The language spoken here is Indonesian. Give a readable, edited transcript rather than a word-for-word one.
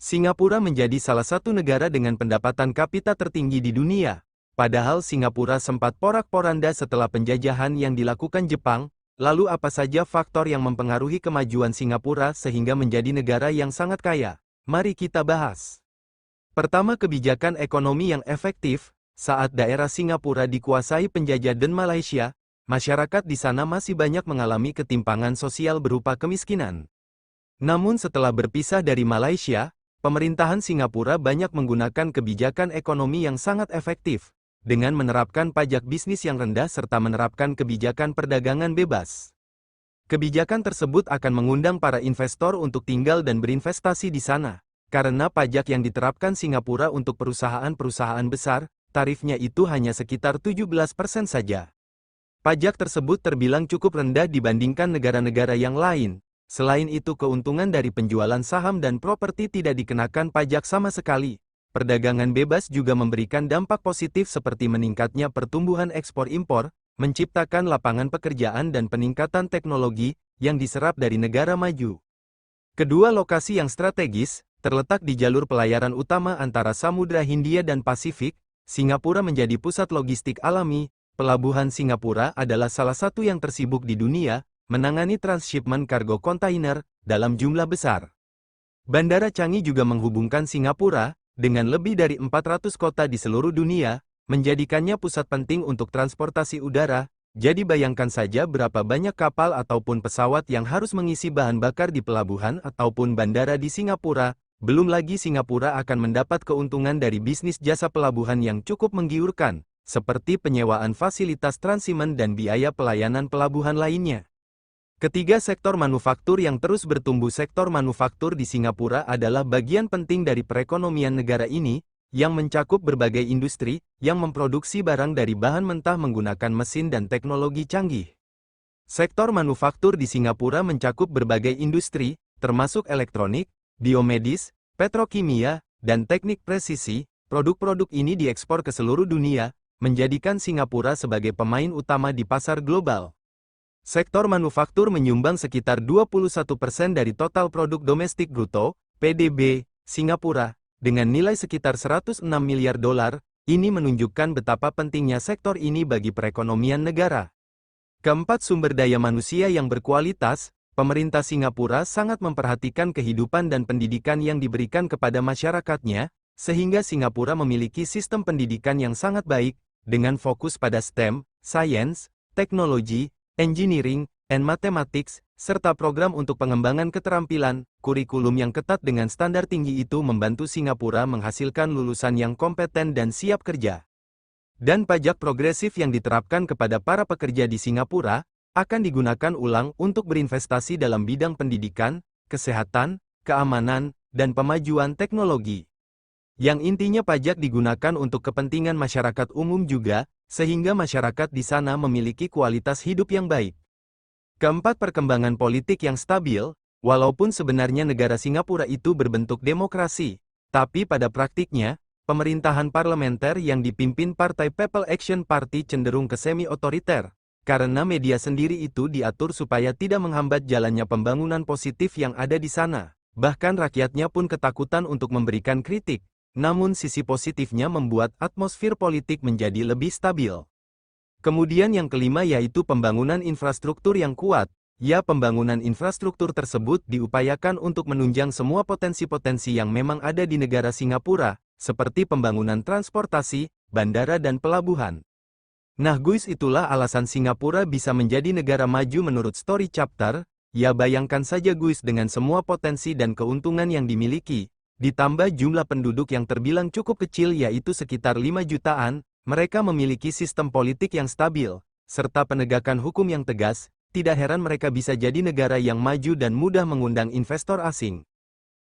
Singapura menjadi salah satu negara dengan pendapatan kapita tertinggi di dunia. Padahal Singapura sempat porak-poranda setelah penjajahan yang dilakukan Jepang. Lalu apa saja faktor yang mempengaruhi kemajuan Singapura sehingga menjadi negara yang sangat kaya? Mari kita bahas. Pertama, kebijakan ekonomi yang efektif. Saat daerah Singapura dikuasai penjajah dan Malaysia, masyarakat di sana masih banyak mengalami ketimpangan sosial berupa kemiskinan. Namun setelah berpisah dari Malaysia, pemerintahan Singapura banyak menggunakan kebijakan ekonomi yang sangat efektif, dengan menerapkan pajak bisnis yang rendah serta menerapkan kebijakan perdagangan bebas. Kebijakan tersebut akan mengundang para investor untuk tinggal dan berinvestasi di sana, karena pajak yang diterapkan Singapura untuk perusahaan-perusahaan besar, tarifnya itu hanya sekitar 17% saja. Pajak tersebut terbilang cukup rendah dibandingkan negara-negara yang lain. Selain itu, keuntungan dari penjualan saham dan properti tidak dikenakan pajak sama sekali. Perdagangan bebas juga memberikan dampak positif seperti meningkatnya pertumbuhan ekspor-impor, menciptakan lapangan pekerjaan dan peningkatan teknologi yang diserap dari negara maju. Kedua lokasi yang strategis, terletak di jalur pelayaran utama antara Samudra Hindia dan Pasifik. Singapura menjadi pusat logistik alami. Pelabuhan Singapura adalah salah satu yang tersibuk di dunia, menangani transshipment kargo kontainer dalam jumlah besar. Bandara Changi juga menghubungkan Singapura dengan lebih dari 400 kota di seluruh dunia, menjadikannya pusat penting untuk transportasi udara. Jadi bayangkan saja berapa banyak kapal ataupun pesawat yang harus mengisi bahan bakar di pelabuhan ataupun bandara di Singapura. Belum lagi Singapura akan mendapat keuntungan dari bisnis jasa pelabuhan yang cukup menggiurkan, seperti penyewaan fasilitas transimen dan biaya pelayanan pelabuhan lainnya. Ketiga, sektor manufaktur yang terus bertumbuh. Sektor manufaktur di Singapura adalah bagian penting dari perekonomian negara ini, yang mencakup berbagai industri, yang memproduksi barang dari bahan mentah menggunakan mesin dan teknologi canggih. Sektor manufaktur di Singapura mencakup berbagai industri, termasuk elektronik, biomedis, petrokimia, dan teknik presisi. Produk-produk ini diekspor ke seluruh dunia, menjadikan Singapura sebagai pemain utama di pasar global. Sektor manufaktur menyumbang sekitar 21% dari total produk domestik bruto, PDB, Singapura, dengan nilai sekitar 106 miliar dolar. Ini menunjukkan betapa pentingnya sektor ini bagi perekonomian negara. Keempat, sumber daya manusia yang berkualitas. Pemerintah Singapura sangat memperhatikan kehidupan dan pendidikan yang diberikan kepada masyarakatnya, sehingga Singapura memiliki sistem pendidikan yang sangat baik, dengan fokus pada STEM, Science, Teknologi, Engineering, and Mathematics, serta program untuk pengembangan keterampilan. Kurikulum yang ketat dengan standar tinggi itu membantu Singapura menghasilkan lulusan yang kompeten dan siap kerja. Dan pajak progresif yang diterapkan kepada para pekerja di Singapura, akan digunakan ulang untuk berinvestasi dalam bidang pendidikan, kesehatan, keamanan, dan pemajuan teknologi. Yang intinya pajak digunakan untuk kepentingan masyarakat umum juga, sehingga masyarakat di sana memiliki kualitas hidup yang baik. Keempat, perkembangan politik yang stabil. Walaupun sebenarnya negara Singapura itu berbentuk demokrasi, tapi pada praktiknya, pemerintahan parlementer yang dipimpin Partai People Action Party cenderung ke semi-otoriter, karena media sendiri itu diatur supaya tidak menghambat jalannya pembangunan positif yang ada di sana. Bahkan rakyatnya pun ketakutan untuk memberikan kritik. Namun sisi positifnya membuat atmosfer politik menjadi lebih stabil. Kemudian yang kelima yaitu pembangunan infrastruktur yang kuat. Ya, pembangunan infrastruktur tersebut diupayakan untuk menunjang semua potensi-potensi yang memang ada di negara Singapura, seperti pembangunan transportasi, bandara dan pelabuhan. Nah guys, itulah alasan Singapura bisa menjadi negara maju menurut Story Chapter. Ya bayangkan saja guys, dengan semua potensi dan keuntungan yang dimiliki, ditambah jumlah penduduk yang terbilang cukup kecil yaitu sekitar 5 jutaan, mereka memiliki sistem politik yang stabil, serta penegakan hukum yang tegas. Tidak heran mereka bisa jadi negara yang maju dan mudah mengundang investor asing.